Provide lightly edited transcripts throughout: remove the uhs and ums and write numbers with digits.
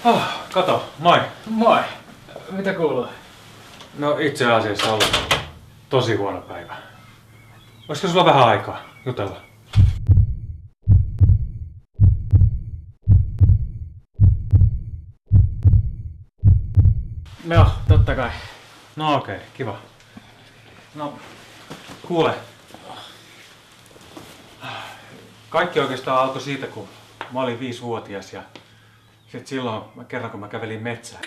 Oh, kato, moi. Moi! Mitä kuuluu? No itse asiassa on ollut tosi huono päivä. Olisiko sulla vähän aikaa jutella? Joo, totta kai. No okei, kiva. No, kuule. Kaikki oikeastaan alkoi siitä, kun mä olin 5-vuotias ja sit silloin kerran kun mä kävelin metsään.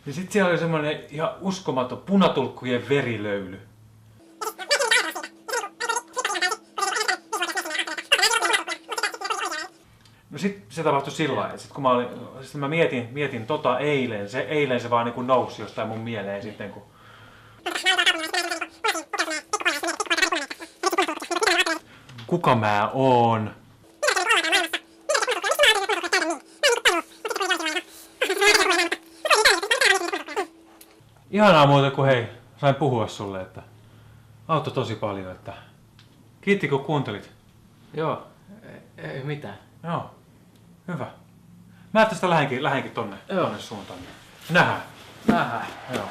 Ja sit siellä oli semmonen ihan uskomaton punatulkkujen verilöyly. No sit se tapahtui sillä lailla, että sit kun mä mietin tota eilen se vaan niinku nousi jostain mun mieleen sitten kun... Kuka mä oon? Ihanaa muuten kun hei, sain puhua sulle, että auttoi tosi paljon, että kiitti kun kuuntelit. Joo, ei mitään. Joo, hyvä. Mä tästä lähenkin tonne suuntaan. Nähdään. Nähdään. Joo.